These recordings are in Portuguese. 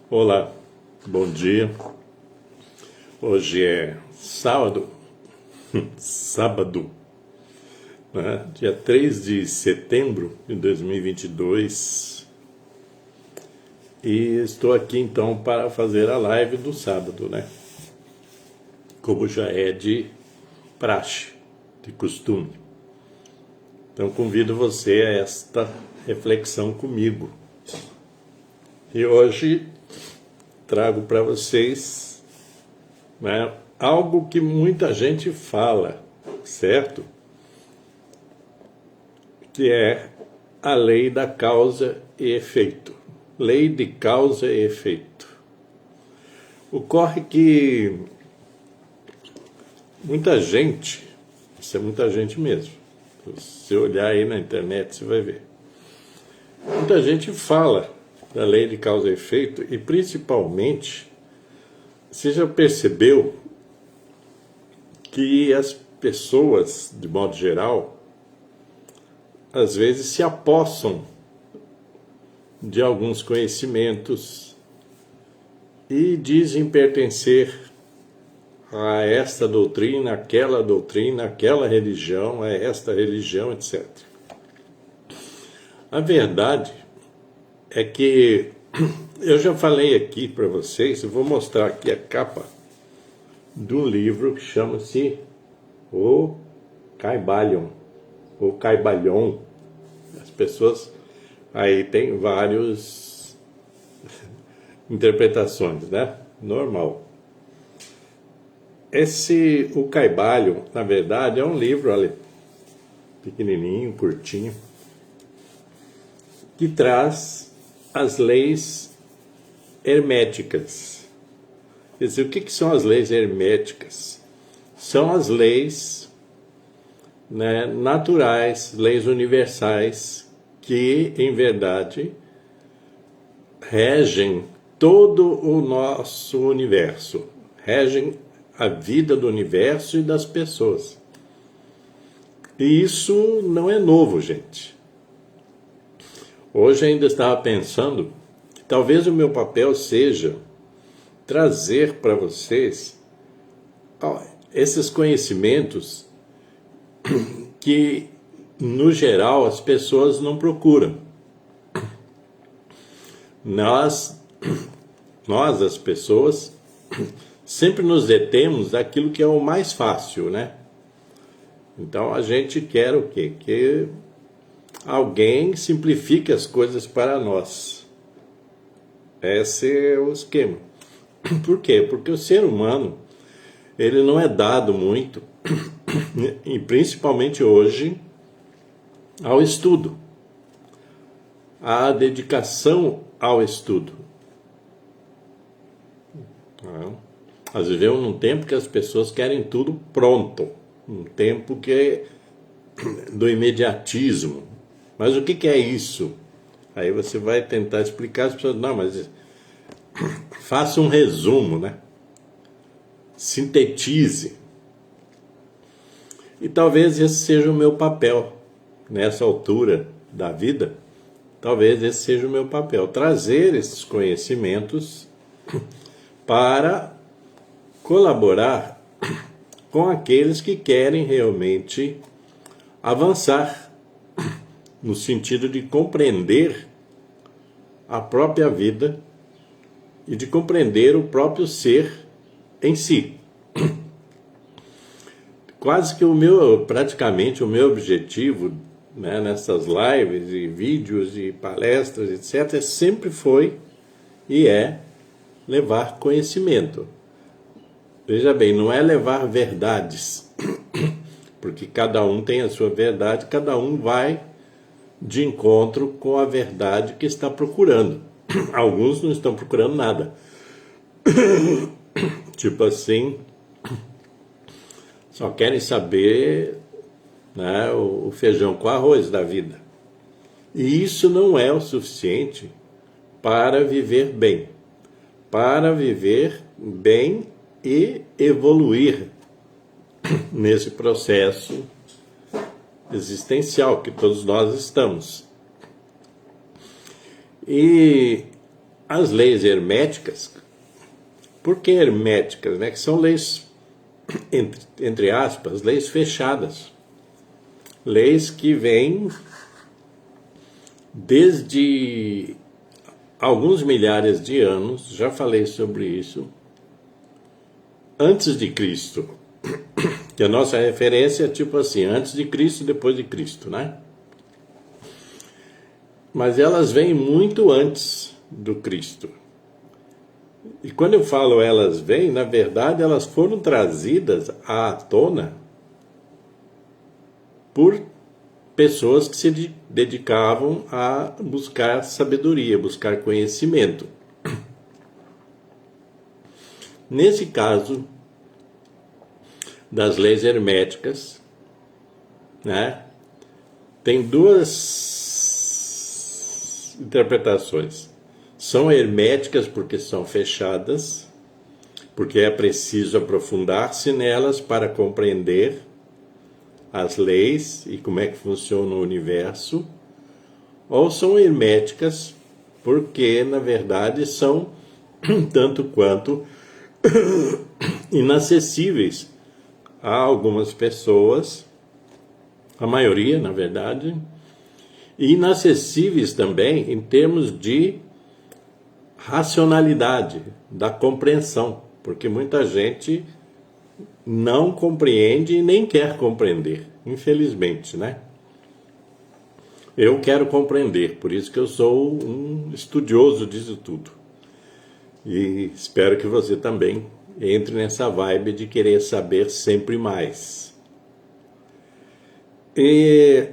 Olá, bom dia. Hoje é sábado, né? Dia 3 de setembro de 2022. E estou aqui então para fazer a live do sábado, né? Como já é de praxe, de costume. Então convido você a esta reflexão comigo. E hoje trago para vocês, né, algo que muita gente fala, certo? Que é a lei da causa e efeito. Lei de causa e efeito. Ocorre que muita gente, isso é muita gente mesmo, se você olhar aí na internet você vai ver, muita gente fala da lei de causa e efeito e principalmente, você já percebeu que as pessoas, de modo geral, às vezes se apossam de alguns conhecimentos e dizem pertencer a esta doutrina, aquela religião, a esta religião, etc. A verdade é que eu já falei aqui para vocês, eu vou mostrar aqui a capa de um livro que chama-se O Caibalion, ou Caibalion. As pessoas aí tem várias interpretações, né? Normal. O Caibalion, na verdade, é um livro, olha, pequenininho, curtinho, que traz as leis herméticas. Quer dizer, o que são as leis herméticas? São as leis, né, naturais, leis universais, que, em verdade, regem todo o nosso universo, regem a vida do universo e das pessoas. E isso não é novo, gente. Hoje ainda estava pensando que talvez o meu papel seja trazer para vocês esses conhecimentos que, no geral, as pessoas não procuram. Nós, as pessoas, sempre nos detemos daquilo que é o mais fácil, né? Então a gente quer o quê? Que alguém simplifique as coisas para nós. Esse é o esquema. Por quê? Porque o ser humano, ele não é dado muito, e principalmente hoje, ao estudo, à dedicação ao estudo. Nós vivemos num tempo que as pessoas querem tudo pronto, um tempo que é do imediatismo. Mas o que é isso? Aí você vai tentar explicar, as pessoas, não, mas faça um resumo, né? Sintetize. E talvez esse seja o meu papel nessa altura da vida. Talvez esse seja o meu papel, trazer esses conhecimentos para colaborar com aqueles que querem realmente avançar no sentido de compreender a própria vida e de compreender o próprio ser em si. Quase que praticamente o meu objetivo, né, nessas lives e vídeos e palestras, etc., sempre foi e é levar conhecimento. Veja bem, não é levar verdades, porque cada um tem a sua verdade, cada um vai de encontro com a verdade que está procurando. Alguns não estão procurando nada. Tipo assim, só querem saber, né, o feijão com arroz da vida. E isso não é o suficiente para viver bem. Para viver bem e evoluir nesse processo existencial que todos nós estamos. E as leis herméticas, por que herméticas? Né? Que são leis, entre aspas, leis fechadas. Leis que vêm desde alguns milhares de anos, já falei sobre isso, antes de Cristo. Que a nossa referência é tipo assim, antes de Cristo e depois de Cristo, né? Mas elas vêm muito antes do Cristo. E quando eu falo elas vêm, na verdade elas foram trazidas à tona por pessoas que se dedicavam a buscar sabedoria, buscar conhecimento. Nesse caso das leis herméticas, né, tem duas interpretações. São herméticas porque são fechadas, porque é preciso aprofundar-se nelas para compreender as leis e como é que funciona o universo, ou são herméticas porque, na verdade, são tanto quanto inacessíveis a algumas pessoas, a maioria, na verdade, e inacessíveis também em termos de racionalidade, da compreensão, porque muita gente não compreende e nem quer compreender, infelizmente, né? Eu quero compreender, por isso que eu sou um estudioso disso tudo. E espero que você também entre nessa vibe de querer saber sempre mais. E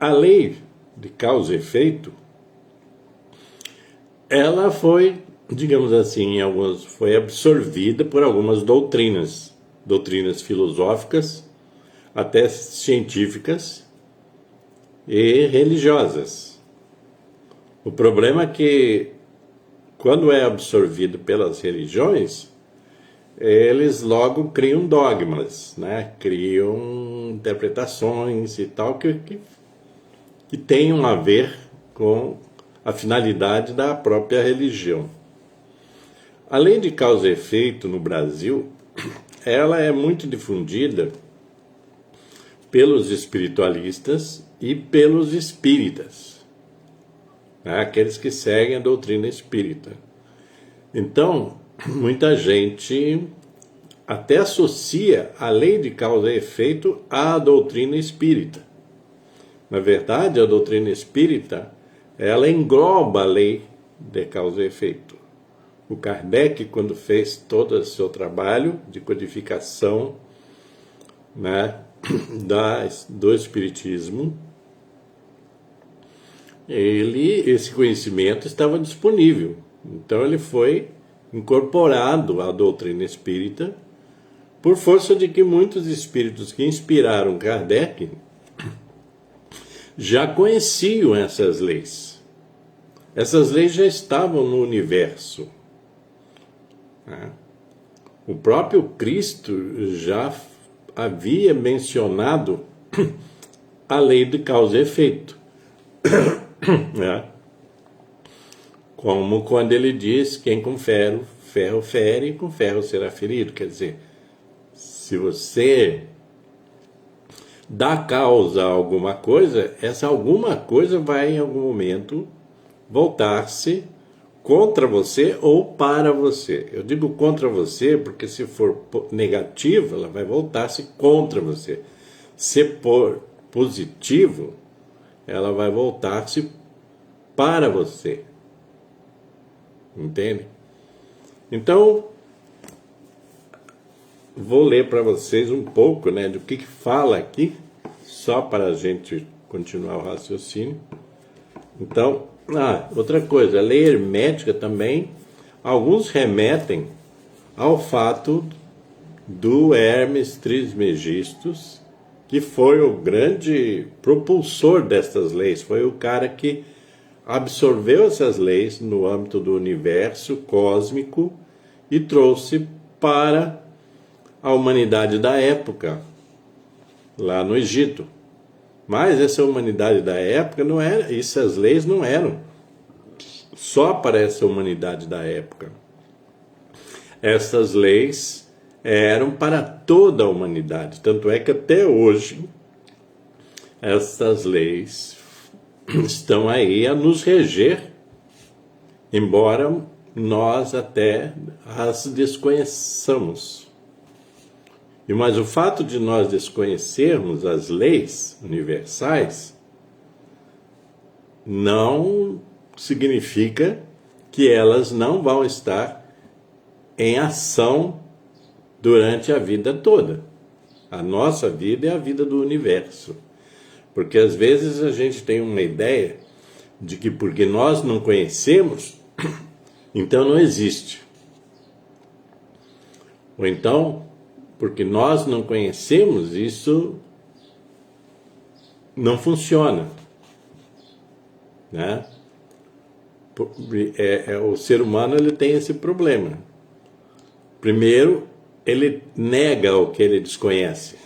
a lei de causa e efeito, ela foi, digamos assim, foi absorvida por algumas doutrinas filosóficas, até científicas e religiosas. O problema é que, quando é absorvido pelas religiões, eles logo criam dogmas, né? Criam interpretações e tal que tenham a ver com a finalidade da própria religião. A lei de causa e efeito no Brasil, ela é muito difundida pelos espiritualistas e pelos espíritas, né? Aqueles que seguem a doutrina espírita. Então, muita gente até associa a lei de causa e efeito à doutrina espírita. Na verdade, a doutrina espírita, ela engloba a lei de causa e efeito. O Kardec, quando fez todo o seu trabalho de codificação, né, do Espiritismo, esse conhecimento estava disponível. Então ele foi incorporado à doutrina espírita, por força de que muitos espíritos que inspiraram Kardec já conheciam essas leis. Essas leis já estavam no universo. O próprio Cristo já havia mencionado a lei de causa e efeito. Como quando ele diz: quem com ferro fere, com ferro será ferido. Quer dizer, se você dá causa a alguma coisa, essa alguma coisa vai em algum momento voltar-se contra você ou para você. Eu digo contra você porque, se for negativa, ela vai voltar-se contra você. Se for positivo, ela vai voltar-se para você. Entende? Então, vou ler para vocês um pouco, né, do que fala aqui, só para a gente continuar o raciocínio. Então, outra coisa, a lei hermética também, alguns remetem ao fato do Hermes Trismegistus, que foi o grande propulsor destas leis, foi o cara que absorveu essas leis no âmbito do universo cósmico e trouxe para a humanidade da época, lá no Egito. Mas essa humanidade da época não era, essas leis não eram só para essa humanidade da época. Essas leis eram para toda a humanidade, tanto é que até hoje essas leis estão aí a nos reger, embora nós até as desconheçamos. Mas o fato de nós desconhecermos as leis universais não significa que elas não vão estar em ação durante a vida toda. A nossa vida é a vida do universo. Porque às vezes a gente tem uma ideia de que porque nós não conhecemos, então não existe. Ou então, porque nós não conhecemos, isso não funciona, né? O ser humano ele tem esse problema. Primeiro, ele nega o que ele desconhece.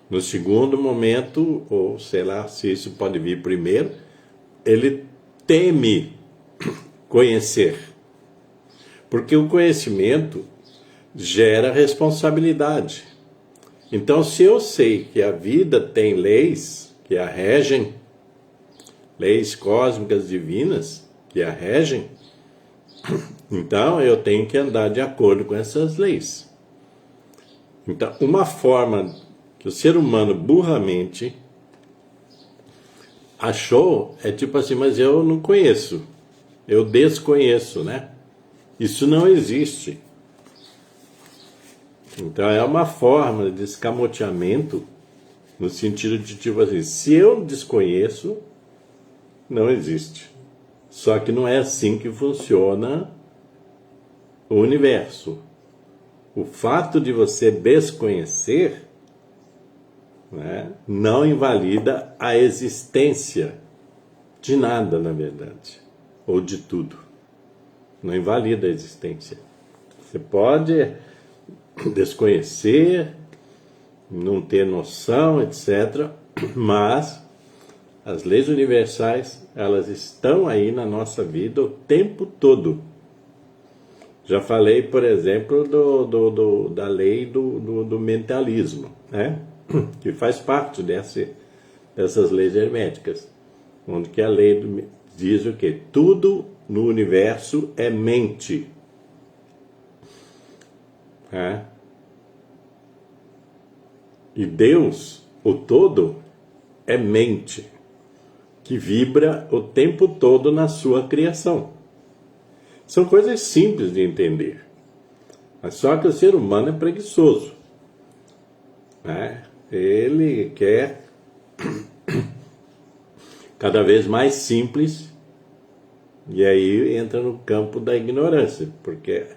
No segundo momento, ou sei lá se isso pode vir primeiro, ele teme conhecer. Porque o conhecimento gera responsabilidade. Então, se eu sei que a vida tem leis que a regem, leis cósmicas divinas que a regem, então eu tenho que andar de acordo com essas leis. Então, uma forma que o ser humano burramente achou é tipo assim, mas eu não conheço, eu desconheço, né? Isso não existe. Então é uma forma de escamoteamento no sentido de tipo assim, se eu desconheço, não existe. Só que não é assim que funciona o universo. O fato de você desconhecer, né, não invalida a existência de nada, na verdade, ou de tudo. Não invalida a existência. Você pode desconhecer, não ter noção, etc., mas as leis universais, elas estão aí na nossa vida o tempo todo. Já falei, por exemplo, da lei do mentalismo, né? Que faz parte dessas leis herméticas, onde que a lei diz o quê? Tudo no universo é mente. É. E Deus, o todo, é mente, que vibra o tempo todo na sua criação. São coisas simples de entender, mas só que o ser humano é preguiçoso, né? Ele quer cada vez mais simples, e aí entra no campo da ignorância, porque,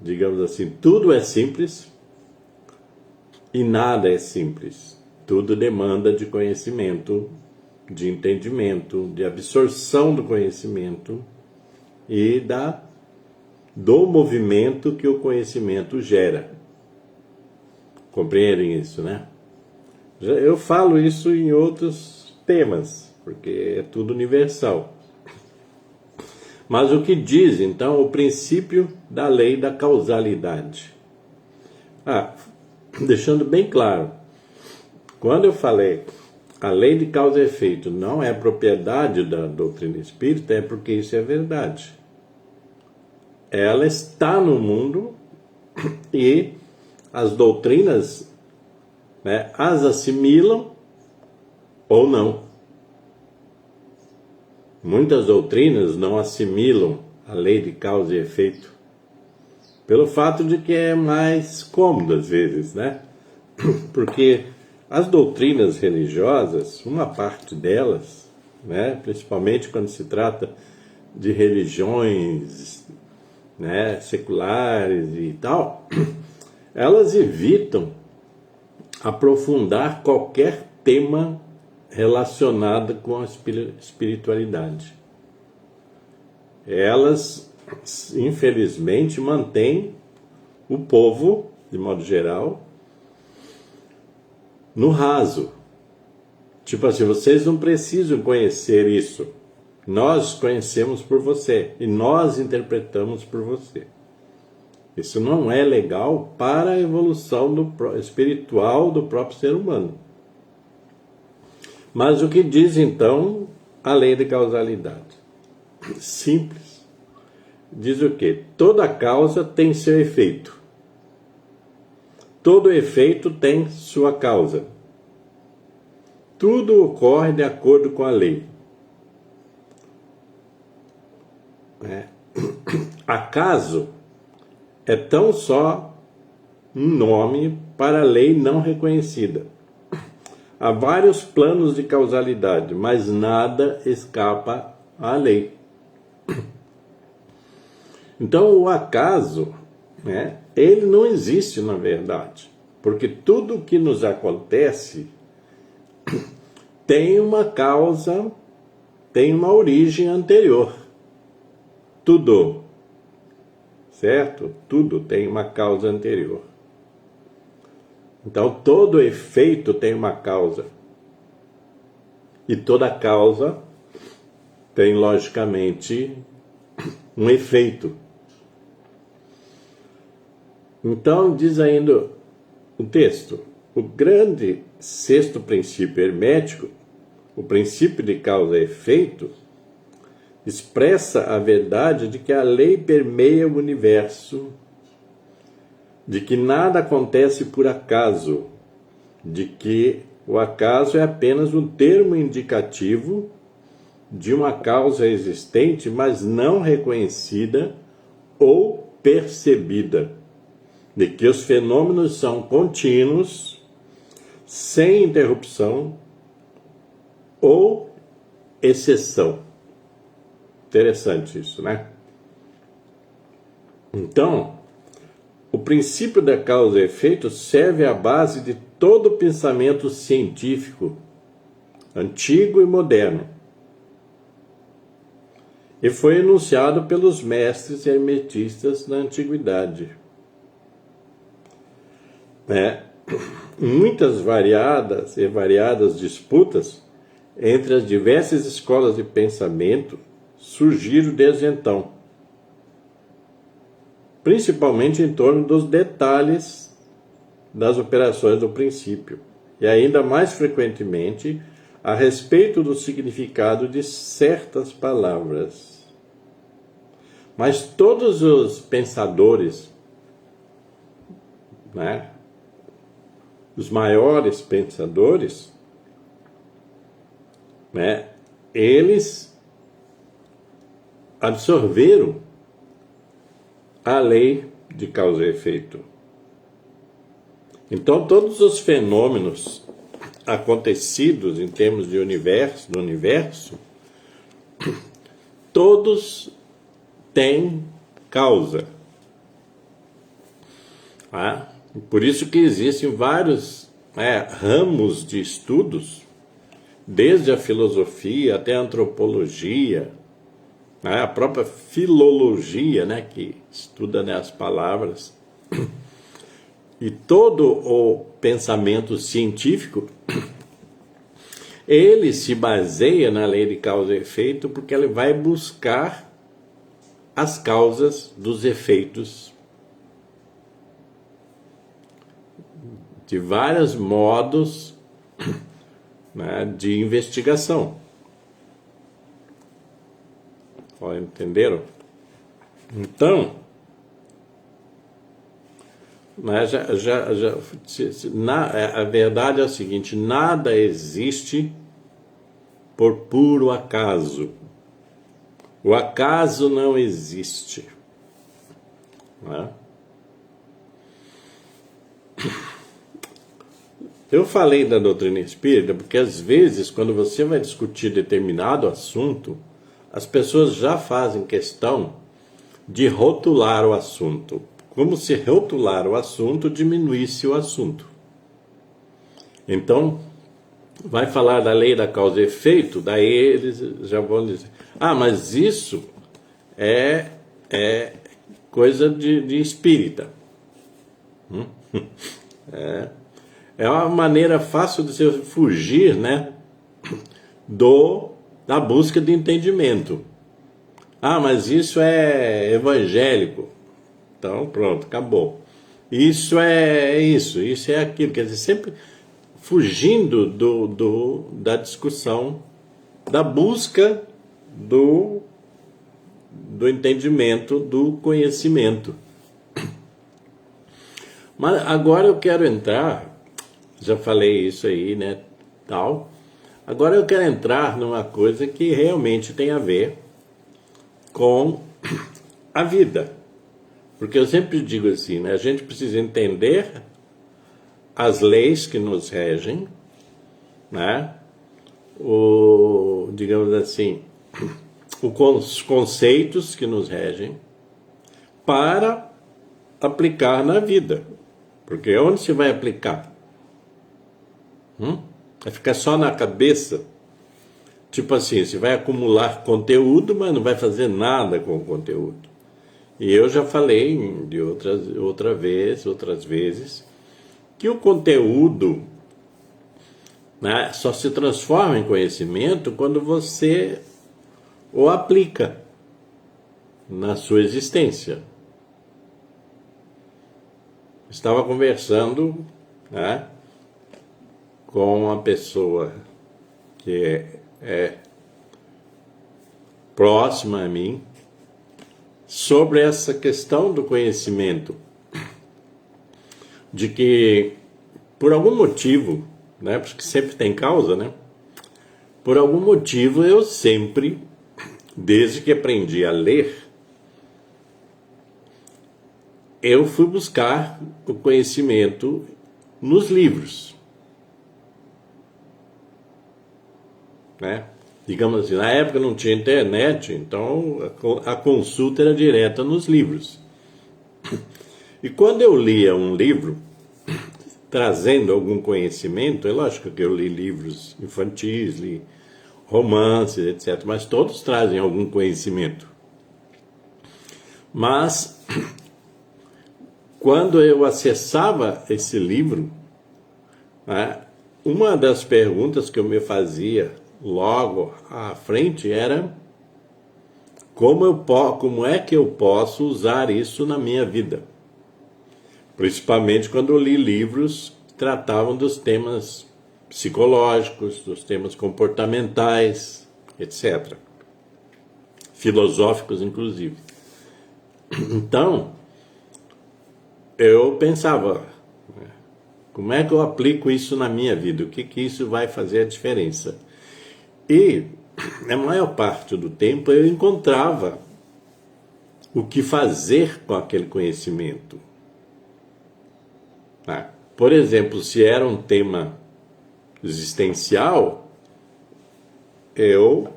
digamos assim, tudo é simples e nada é simples. Tudo demanda de conhecimento, de entendimento, de absorção do conhecimento e do movimento que o conhecimento gera. Compreendem isso, né? Eu falo isso em outros temas, porque é tudo universal. Mas o que diz, então, o princípio da lei da causalidade? Deixando bem claro, quando eu falei a lei de causa e efeito não é propriedade da doutrina espírita, é porque isso é verdade. Ela está no mundo e as doutrinas, né, as assimilam ou não. Muitas doutrinas não assimilam a lei de causa e efeito, pelo fato de que é mais cômodo às vezes, né? Porque as doutrinas religiosas, uma parte delas, né, principalmente quando se trata de religiões, né, seculares e tal, elas evitam aprofundar qualquer tema relacionado com a espiritualidade. Elas, infelizmente, mantêm o povo, de modo geral, no raso. Tipo assim, vocês não precisam conhecer isso. Nós conhecemos por você e nós interpretamos por você. Isso não é legal para a evolução espiritual do próprio ser humano. Mas o que diz então a lei de causalidade? Simples. Diz o quê? Toda causa tem seu efeito. Todo efeito tem sua causa. Tudo ocorre de acordo com a lei. Acaso é tão só um nome para a lei não reconhecida. Há vários planos de causalidade, mas nada escapa à lei. Então o acaso, ele não existe na verdade, porque tudo o que nos acontece tem uma causa, tem uma origem anterior. Tudo, certo? Tudo tem uma causa anterior. Então todo efeito tem uma causa. E toda causa tem, logicamente, um efeito. Então, diz ainda o texto, o grande sexto princípio hermético, o princípio de causa e efeito, expressa a verdade de que a lei permeia o universo, de que nada acontece por acaso, de que o acaso é apenas um termo indicativo de uma causa existente, mas não reconhecida ou percebida, de que os fenômenos são contínuos, sem interrupção ou exceção. Interessante isso, né? Então, o princípio da causa e efeito serve à base de todo o pensamento científico, antigo e moderno, e foi enunciado pelos mestres hermetistas da antiguidade. Muitas variadas disputas entre as diversas escolas de pensamento surgiram desde então, principalmente em torno dos detalhes das operações do princípio, e ainda mais frequentemente a respeito do significado de certas palavras. Mas todos os pensadores, os maiores pensadores, eles absorveram a lei de causa e efeito. Então, todos os fenômenos acontecidos em termos de do universo, todos têm causa. Por isso que existem vários ramos de estudos, desde a filosofia até a antropologia, a própria filologia, que estuda as palavras, e todo o pensamento científico, ele se baseia na lei de causa e efeito, porque ele vai buscar as causas dos efeitos de vários modos de investigação. Entenderam? Então, a verdade é a seguinte: nada existe por puro acaso. O acaso não existe. Eu falei da doutrina espírita porque, às vezes, quando você vai discutir determinado assunto, as pessoas já fazem questão de rotular o assunto, como se rotular o assunto diminuísse o assunto. Então, vai falar da lei da causa e efeito, daí eles já vão dizer, mas isso é coisa de espírita. É uma maneira fácil de você fugir, da busca de entendimento. Ah, mas isso é evangélico. Então, pronto, acabou. Isso é isso, isso é aquilo. Quer dizer, sempre fugindo da discussão, da busca do entendimento, do conhecimento. Mas agora eu quero entrar, já falei isso aí, né, tal. Agora eu quero entrar numa coisa que realmente tem a ver com a vida. Porque eu sempre digo assim, né, a gente precisa entender as leis que nos regem, né, digamos assim, os conceitos que nos regem para aplicar na vida. Porque onde se vai aplicar? Vai ficar só na cabeça? Tipo assim, você vai acumular conteúdo, mas não vai fazer nada com o conteúdo. E eu já falei de outras vezes, que o conteúdo, né, só se transforma em conhecimento quando você o aplica na sua existência. Estava conversando, né, com uma pessoa que é próxima a mim sobre essa questão do conhecimento, de que por algum motivo, né, porque sempre tem causa, né, por algum motivo eu sempre, desde que aprendi a ler, eu fui buscar o conhecimento nos livros, né? Digamos assim, na época não tinha internet, então a consulta era direta nos livros. E quando eu lia um livro trazendo algum conhecimento, é lógico que eu li livros infantis, li romances, etc., mas todos trazem algum conhecimento. Mas quando eu acessava esse livro, né, uma das perguntas que eu me fazia logo à frente era como é que eu posso usar isso na minha vida? Principalmente quando eu li livros que tratavam dos temas psicológicos, dos temas comportamentais, etc. Filosóficos, inclusive. Então, eu pensava, como é que eu aplico isso na minha vida? O que isso vai fazer a diferença? E, na maior parte do tempo, eu encontrava o que fazer com aquele conhecimento. Por exemplo, se era um tema existencial, eu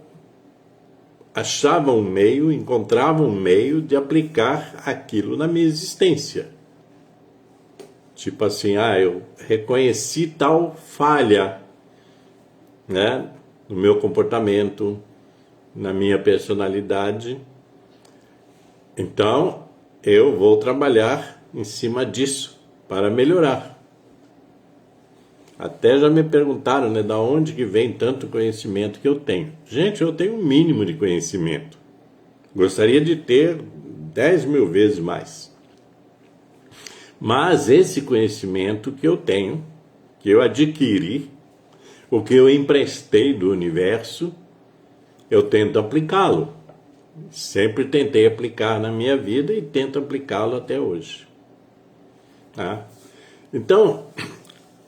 encontrava um meio de aplicar aquilo na minha existência. Tipo assim, eu reconheci tal falha, né, no meu comportamento, na minha personalidade. Então, eu vou trabalhar em cima disso para melhorar. Até já me perguntaram, né, da onde que vem tanto conhecimento que eu tenho. Gente, eu tenho um mínimo de conhecimento. Gostaria de ter 10.000 vezes mais. Mas esse conhecimento que eu tenho, que eu adquiri, o que eu emprestei do universo, eu tento aplicá-lo. Sempre tentei aplicar na minha vida e tento aplicá-lo até hoje. Então,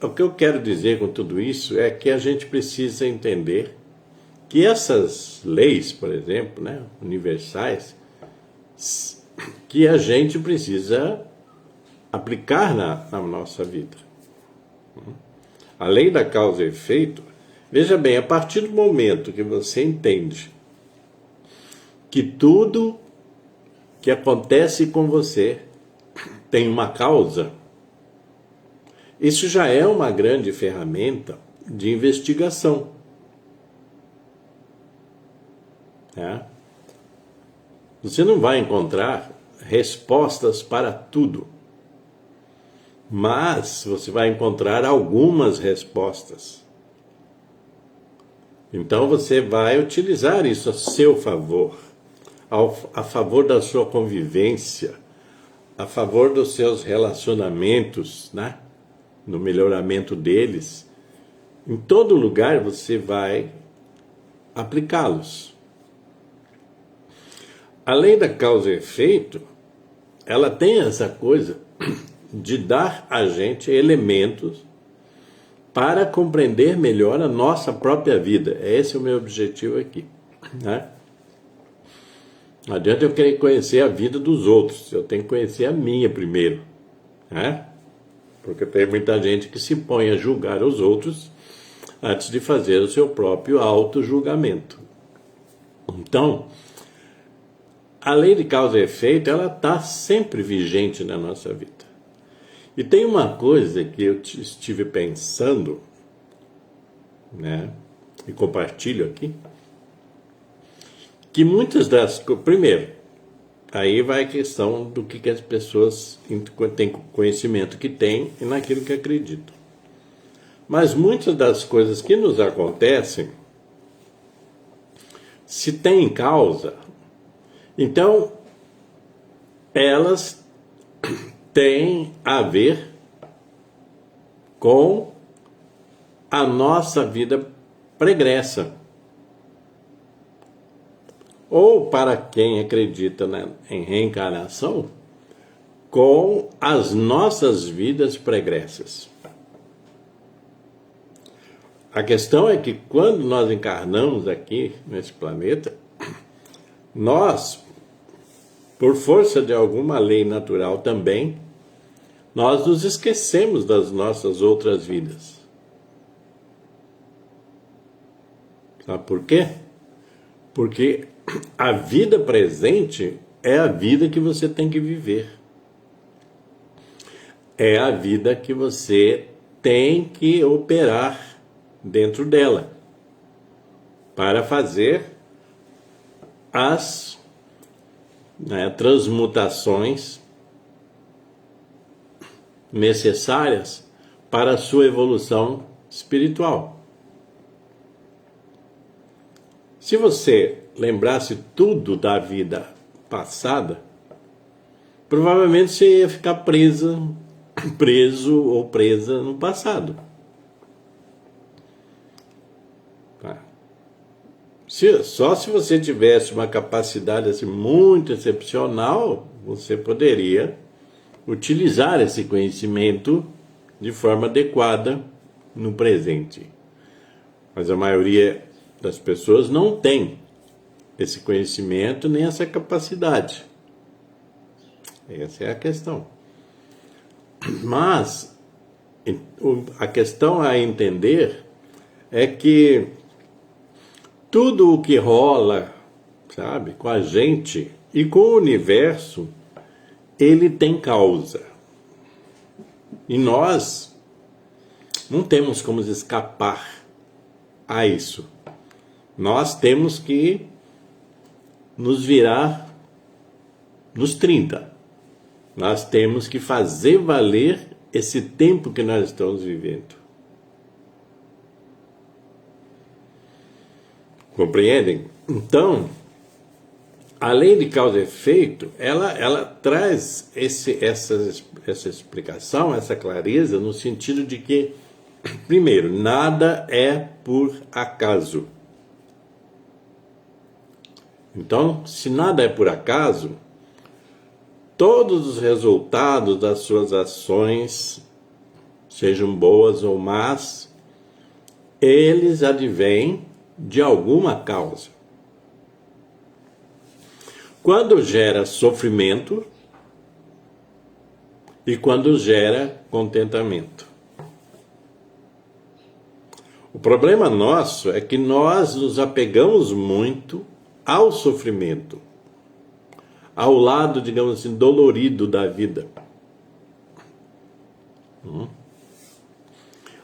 o que eu quero dizer com tudo isso é que a gente precisa entender que essas leis, por exemplo, né, universais, que a gente precisa aplicar na nossa vida. A lei da causa e efeito, veja bem, a partir do momento que você entende que tudo que acontece com você tem uma causa, isso já é uma grande ferramenta de investigação. Você não vai encontrar respostas para tudo, mas você vai encontrar algumas respostas. Então você vai utilizar isso a seu favor, a favor da sua convivência, a favor dos seus relacionamentos, né? No melhoramento deles. Em todo lugar você vai aplicá-los. A lei da causa e efeito, ela tem essa coisa de dar a gente elementos para compreender melhor a nossa própria vida. Esse é o meu objetivo aqui, né? Não adianta eu querer conhecer a vida dos outros, eu tenho que conhecer a minha primeiro, né? Porque tem muita gente que se põe a julgar os outros antes de fazer o seu próprio auto-julgamento. Então, a lei de causa e efeito, ela está sempre vigente na nossa vida. E tem uma coisa que eu estive pensando, né, e compartilho aqui, que muitas das... Primeiro, aí vai a questão do que as pessoas têm conhecimento que têm e naquilo que acreditam. Mas muitas das coisas que nos acontecem, se tem causa, então elas têm a ver com a nossa vida pregressa. Ou, para quem acredita em reencarnação, com as nossas vidas pregressas. A questão é que quando nós encarnamos aqui nesse planeta, nós, por força de alguma lei natural também, nós nos esquecemos das nossas outras vidas. Sabe por quê? Porque a vida presente é a vida que você tem que viver. É a vida que você tem que operar dentro dela para fazer as transmutações necessárias para a sua evolução espiritual. Se você lembrasse tudo da vida passada, provavelmente você ia ficar preso ou presa no passado. Só se você tivesse uma capacidade assim, muito excepcional, você poderia utilizar esse conhecimento de forma adequada no presente. Mas a maioria das pessoas não tem esse conhecimento nem essa capacidade. Essa é a questão. Mas a questão a entender é que tudo o que rola, sabe, com a gente e com o universo, ele tem causa. E nós não temos como escapar a isso. Nós temos que nos virar nos 30. Nós temos que fazer valer esse tempo que nós estamos vivendo. Compreendem? Então, a lei de causa e efeito, ela traz essa explicação, essa clareza, no sentido de que, primeiro, nada é por acaso. Então, se nada é por acaso, todos os resultados das suas ações, sejam boas ou más, eles advêm de alguma causa. Quando gera sofrimento e quando gera contentamento. O problema nosso é que nós nos apegamos muito ao sofrimento, ao lado, digamos assim, dolorido da vida.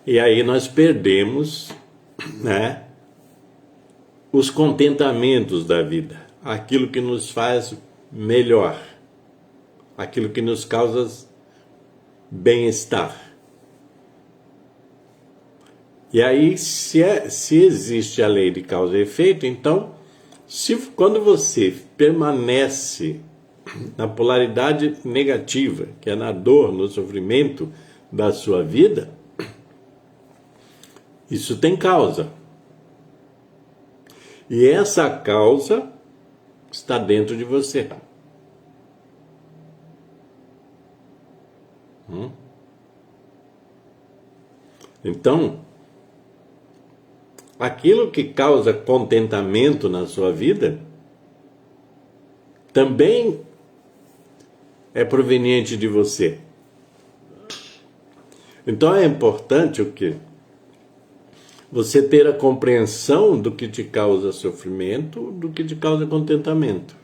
E aí nós perdemos, né, os contentamentos da vida, aquilo que nos faz melhor, aquilo que nos causa bem-estar. E aí, se existe a lei de causa e efeito, então, quando você permanece na polaridade negativa, que é na dor, no sofrimento da sua vida, isso tem causa. E essa causa está dentro de você. Então, aquilo que causa contentamento na sua vida também é proveniente de você. Então é importante o quê? Você ter a compreensão do que te causa sofrimento, do que te causa contentamento.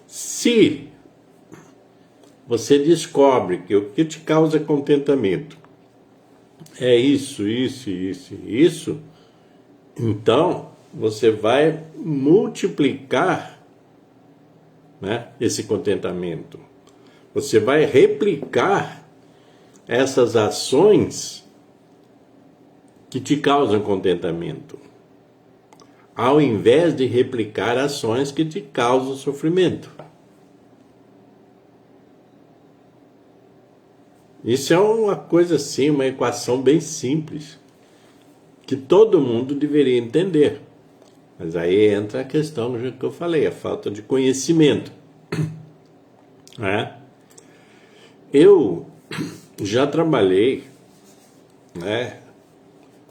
Se você descobre que o que te causa contentamento é isso, então você vai multiplicar, né, esse contentamento. Você vai replicar essas ações que te causam contentamento, ao invés de replicar ações que te causam sofrimento. Isso é uma coisa assim, uma equação bem simples, que todo mundo deveria entender. Mas aí entra a questão do jeito que eu falei, a falta de conhecimento. Eu já trabalhei, né,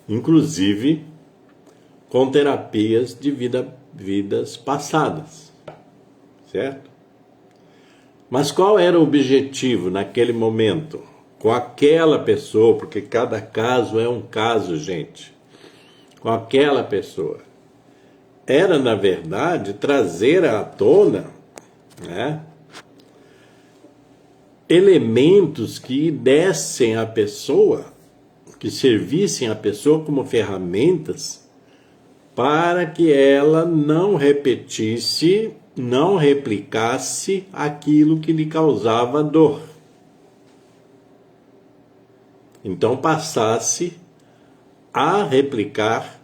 inclusive com terapias de vidas passadas, certo? Mas qual era o objetivo naquele momento? Com aquela pessoa, porque cada caso é um caso, gente. Com aquela pessoa. Era, na verdade, trazer à tona, né, elementos que dessem à pessoa, que servissem à pessoa como ferramentas para que ela não repetisse, não replicasse aquilo que lhe causava dor. Então passasse a replicar,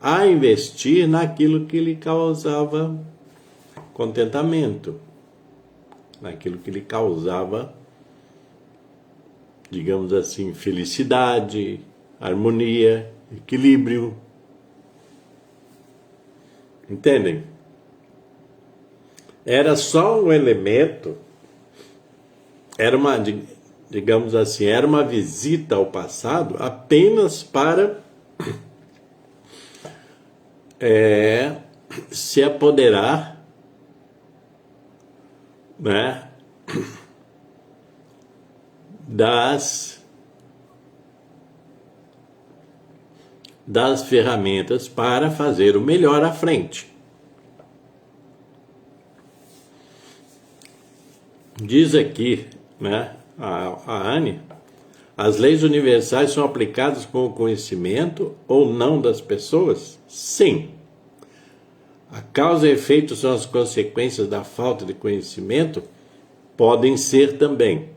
a investir naquilo que lhe causava contentamento, naquilo que lhe causava, digamos assim, felicidade, harmonia, equilíbrio. Entendem? Era só um elemento, era uma, digamos assim, era uma visita ao passado apenas para se apoderar, né, das ferramentas para fazer o melhor à frente. Diz aqui, né, a Anne, as leis universais são aplicadas com o conhecimento ou não das pessoas? Sim. A causa e efeito são as consequências da falta de conhecimento? Podem ser também.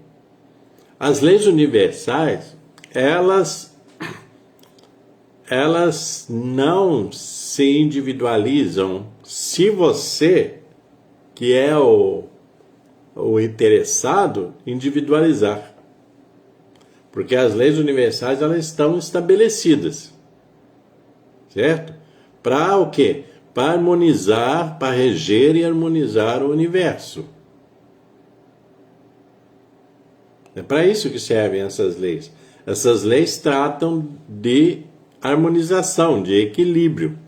As leis universais, elas não se individualizam se você, que é o interessado, individualizar. Porque as leis universais, elas estão estabelecidas, certo? Para o quê? Para harmonizar, para reger e harmonizar o universo. É para isso que servem essas leis. Essas leis tratam de harmonização, de equilíbrio.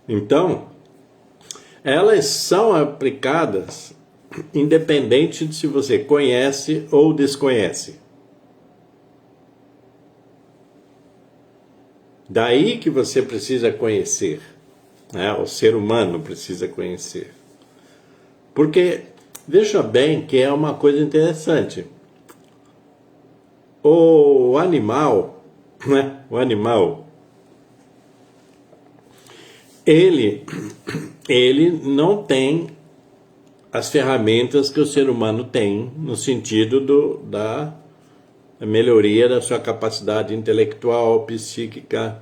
Então, elas são aplicadas independente de se você conhece ou desconhece. Daí que você precisa conhecer, né? O ser humano precisa conhecer. Porque, veja bem que é uma coisa interessante. O animal, né? O animal, ele não tem as ferramentas que o ser humano tem, no sentido a melhoria da sua capacidade intelectual, psíquica,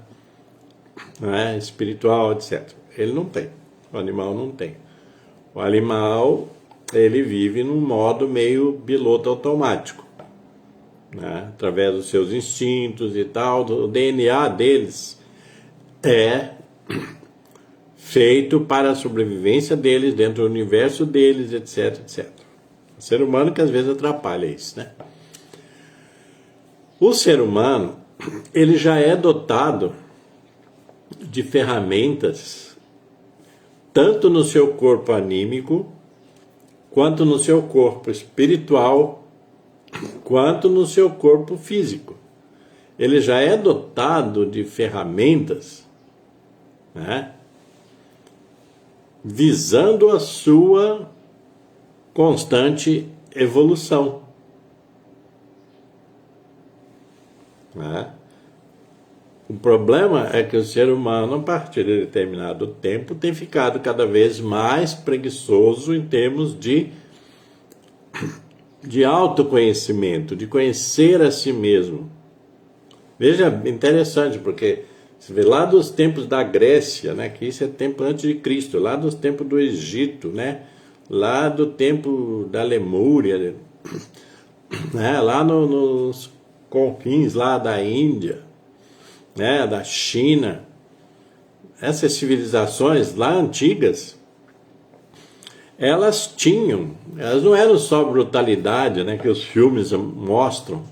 né, espiritual, etc. Ele não tem. O animal não tem. O animal, ele vive num modo meio piloto automático, né, através dos seus instintos e tal. O DNA deles é feito para a sobrevivência deles, dentro do universo deles, etc, etc. O ser humano que às vezes atrapalha isso, né? O ser humano, ele já é dotado de ferramentas, tanto no seu corpo anímico, quanto no seu corpo espiritual, quanto no seu corpo físico. Ele já é dotado de ferramentas, né, visando a sua constante evolução, né? O problema é que o ser humano, a partir de determinado tempo, tem ficado cada vez mais preguiçoso em termos de autoconhecimento, de conhecer a si mesmo. Veja, interessante, porque você vê lá dos tempos da Grécia, né, que isso é tempo antes de Cristo, lá dos tempos do Egito, né, lá do tempo da Lemúria, né, lá nos confins lá da Índia, né, da China, essas civilizações lá antigas, elas não eram só brutalidade, né, que os filmes mostram,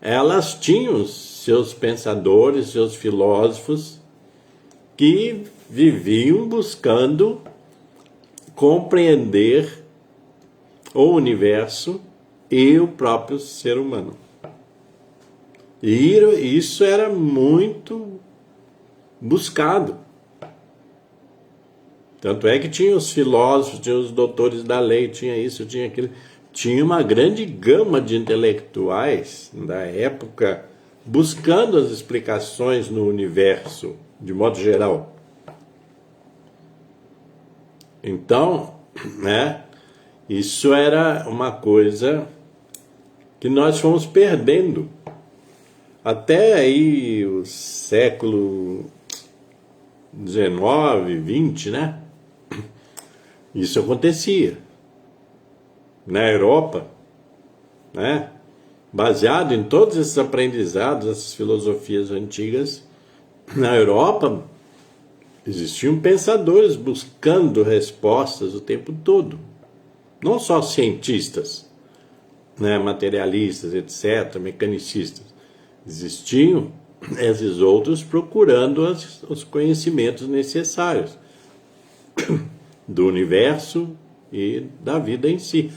elas tinham seus pensadores, seus filósofos, que viviam buscando compreender o universo e o próprio ser humano. E isso era muito buscado. Tanto é que tinha os filósofos, tinha os doutores da lei, tinha isso, tinha aquilo. Tinha uma grande gama de intelectuais da época buscando as explicações no universo, de modo geral. Então, né, isso era uma coisa que nós fomos perdendo. Até aí o século XIX, XX, né? Isso acontecia. Na Europa, né? Baseado em todos esses aprendizados, essas filosofias antigas, na Europa existiam pensadores buscando respostas o tempo todo. Não só cientistas, né? Materialistas, etc., mecanicistas. Existiam esses outros procurando os conhecimentos necessários do universo e da vida em si.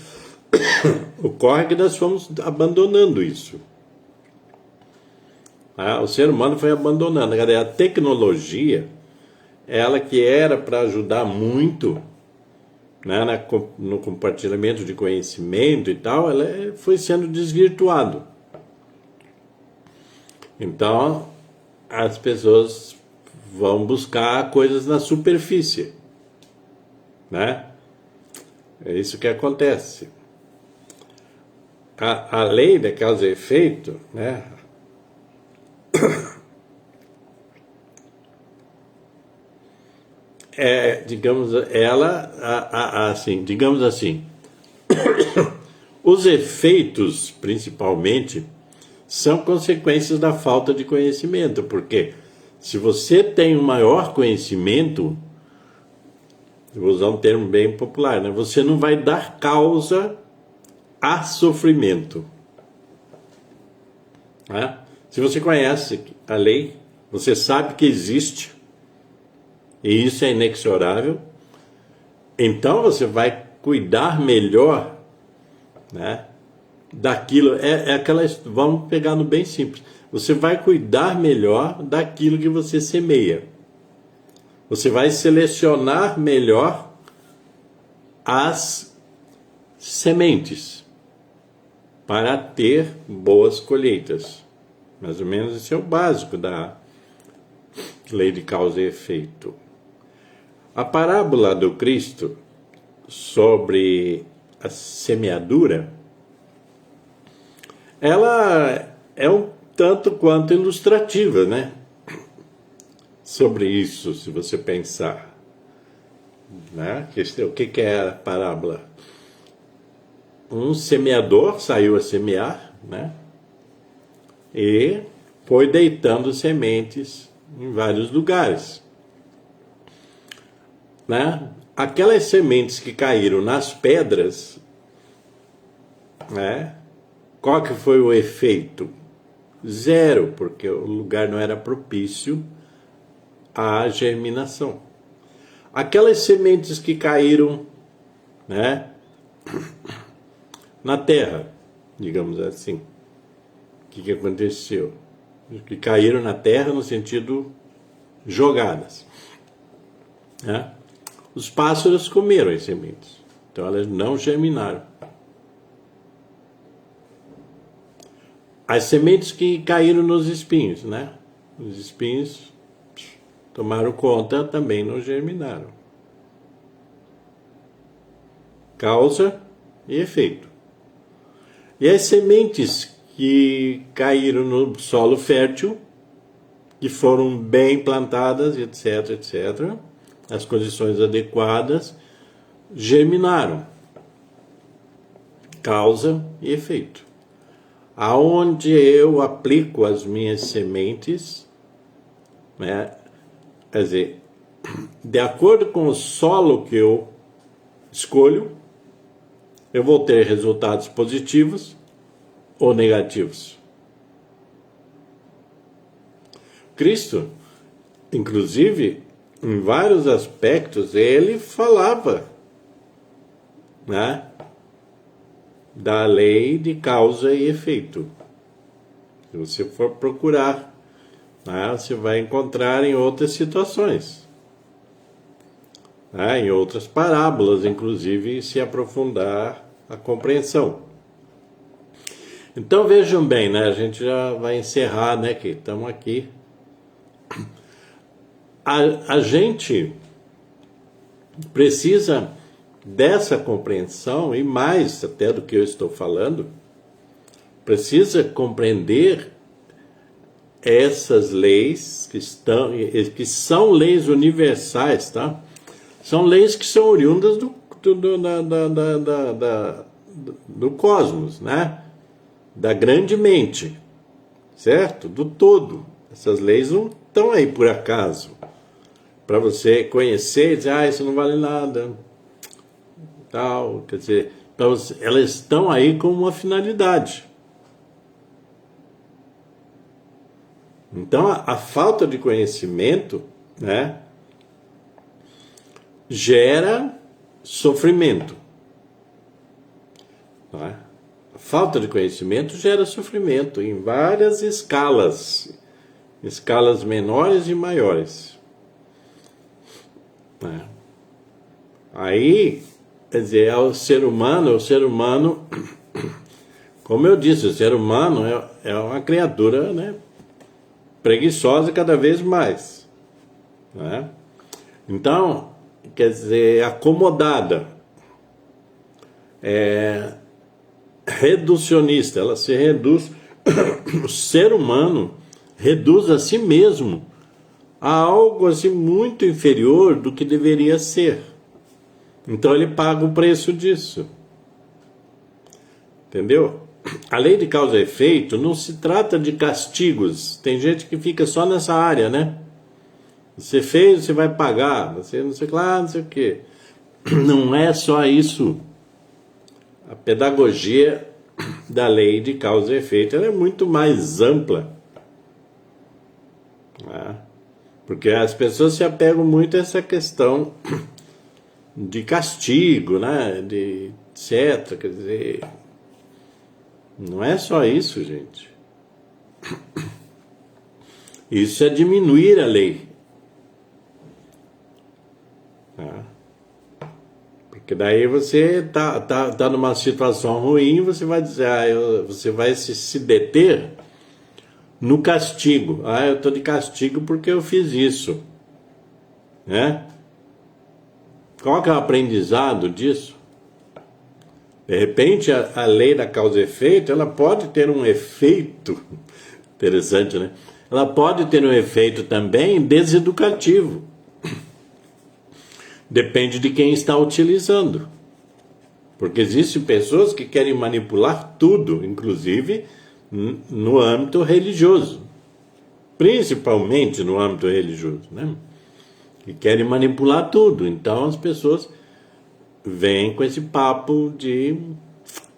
Ocorre que nós fomos abandonando isso. O ser humano foi abandonando. A tecnologia, ela que era para ajudar muito, né, no compartilhamento de conhecimento e tal, ela foi sendo desvirtuado. Então, as pessoas vão buscar coisas na superfície, né? É isso que acontece. A lei da causa e efeito, né? Digamos, digamos assim, os efeitos, principalmente, são consequências da falta de conhecimento, porque se você tem um maior conhecimento, eu vou usar um termo bem popular, né? Você não vai dar causa a sofrimento. Né? Se você conhece a lei, você sabe que existe, e isso é inexorável, então você vai cuidar melhor, né, daquilo. Vamos pegar no bem simples. Você vai cuidar melhor daquilo que você semeia. Você vai selecionar melhor as sementes para ter boas colheitas. Mais ou menos esse é o básico da lei de causa e efeito. A parábola do Cristo sobre a semeadura ela é um tanto quanto ilustrativa, né? Sobre isso, se você pensar, né? O que é a parábola? Um semeador saiu a semear, né? E foi deitando sementes em vários lugares, né? Aquelas sementes que caíram nas pedras, né? Qual que foi o efeito? Zero, porque o lugar não era propício à germinação. Aquelas sementes que caíram, né, na terra, digamos assim, o que aconteceu? Que caíram na terra no sentido jogadas, né? Os pássaros comeram as sementes, então elas não germinaram. As sementes que caíram nos espinhos, né? Os espinhos tomaram conta, também não germinaram. Causa e efeito. E as sementes que caíram no solo fértil, que foram bem plantadas, etc, etc, as condições adequadas, germinaram. Causa e efeito. Aonde eu aplico as minhas sementes, né? Quer dizer, de acordo com o solo que eu escolho, eu vou ter resultados positivos ou negativos. Cristo, inclusive, em vários aspectos, ele falava, né, da lei de causa e efeito. Se você for procurar, né, você vai encontrar em outras situações, né, em outras parábolas, inclusive, se aprofundar a compreensão. Então vejam bem, né, a gente já vai encerrar, né, que estamos aqui. A gente precisa dessa compreensão, e mais até do que eu estou falando, precisa compreender essas leis que são leis universais, tá? São leis que são oriundas do cosmos, né? Da grande mente, certo? Do todo. Essas leis não estão aí por acaso, para você conhecer e dizer, isso não vale nada, tal, quer dizer, elas estão aí com uma finalidade. Então a falta de conhecimento, né, gera sofrimento, né? A falta de conhecimento gera sofrimento em várias escalas menores e maiores, né? Aí, quer dizer, o ser humano, como eu disse, o ser humano é uma criatura, né, preguiçosa cada vez mais, né? Então, quer dizer, acomodada, reducionista, ela se reduz, o ser humano reduz a si mesmo a algo assim muito inferior do que deveria ser. Então ele paga o preço disso. Entendeu? A lei de causa e efeito não se trata de castigos. Tem gente que fica só nessa área, né? Você fez, você vai pagar. Você não sei lá, não sei o quê. Não é só isso. A pedagogia da lei de causa e efeito ela é muito mais ampla, né? Porque as pessoas se apegam muito a essa questão de castigo, né? De etc. Quer dizer, não é só isso, gente. Isso é diminuir a lei, né? Porque daí você tá numa situação ruim, você vai dizer, você vai se deter no castigo. Eu estou de castigo porque eu fiz isso, né? Qual que é o aprendizado disso? De repente, a lei da causa e efeito, ela pode ter um efeito, interessante, né? Ela pode ter um efeito também deseducativo. Depende de quem está utilizando. Porque existem pessoas que querem manipular tudo, inclusive no âmbito religioso. Principalmente no âmbito religioso, né? Que querem manipular tudo. Então as pessoas vêm com esse papo de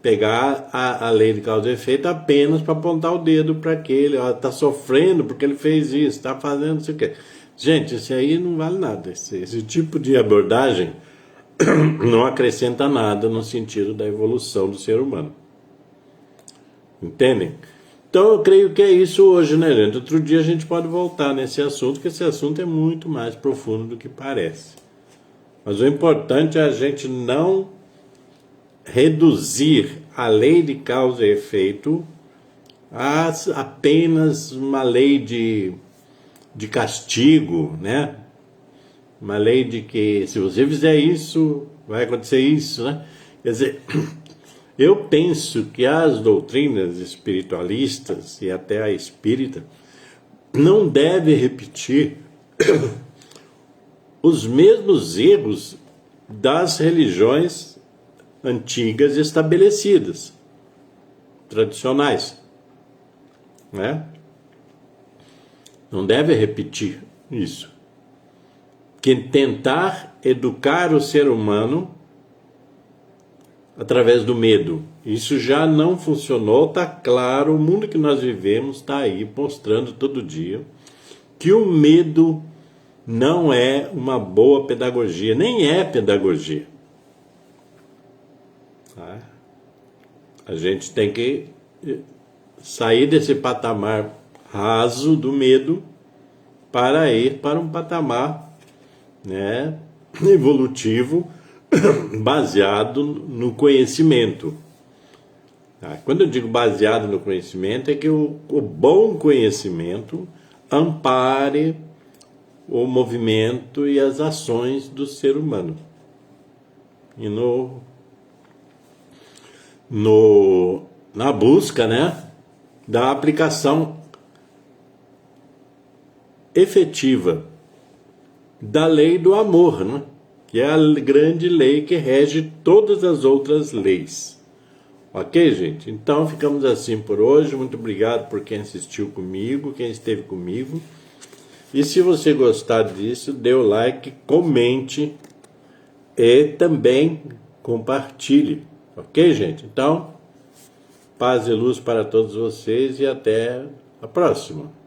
pegar a lei de causa e efeito apenas para apontar o dedo para aquele, está sofrendo porque ele fez isso, está fazendo não sei o quê. Gente, isso aí não vale nada. Esse tipo de abordagem não acrescenta nada no sentido da evolução do ser humano. Entendem? Então eu creio que é isso hoje, né, gente? Outro dia a gente pode voltar nesse assunto, porque esse assunto é muito mais profundo do que parece. Mas o importante é a gente não reduzir a lei de causa e efeito a apenas uma lei de castigo, né? Uma lei de que se você fizer isso, vai acontecer isso, né? Quer dizer, eu penso que as doutrinas espiritualistas e até a espírita não devem repetir os mesmos erros das religiões antigas estabelecidas, tradicionais, né? Não deve repetir isso. Que tentar educar o ser humano através do medo. Isso já não funcionou, está claro, o mundo que nós vivemos está aí mostrando todo dia que o medo não é uma boa pedagogia, nem é pedagogia. Tá? A gente tem que sair desse patamar raso do medo para ir para um patamar, né, evolutivo baseado no conhecimento. Tá? Quando eu digo baseado no conhecimento, é que o bom conhecimento ampare o movimento e as ações do ser humano. E na busca, né, da aplicação efetiva da lei do amor, né? Que é a grande lei que rege todas as outras leis. Ok, gente? Então ficamos assim por hoje. Muito obrigado por quem assistiu comigo, quem esteve comigo. E se você gostar disso, dê o like, comente e também compartilhe. Ok, gente? Então, paz e luz para todos vocês e até a próxima.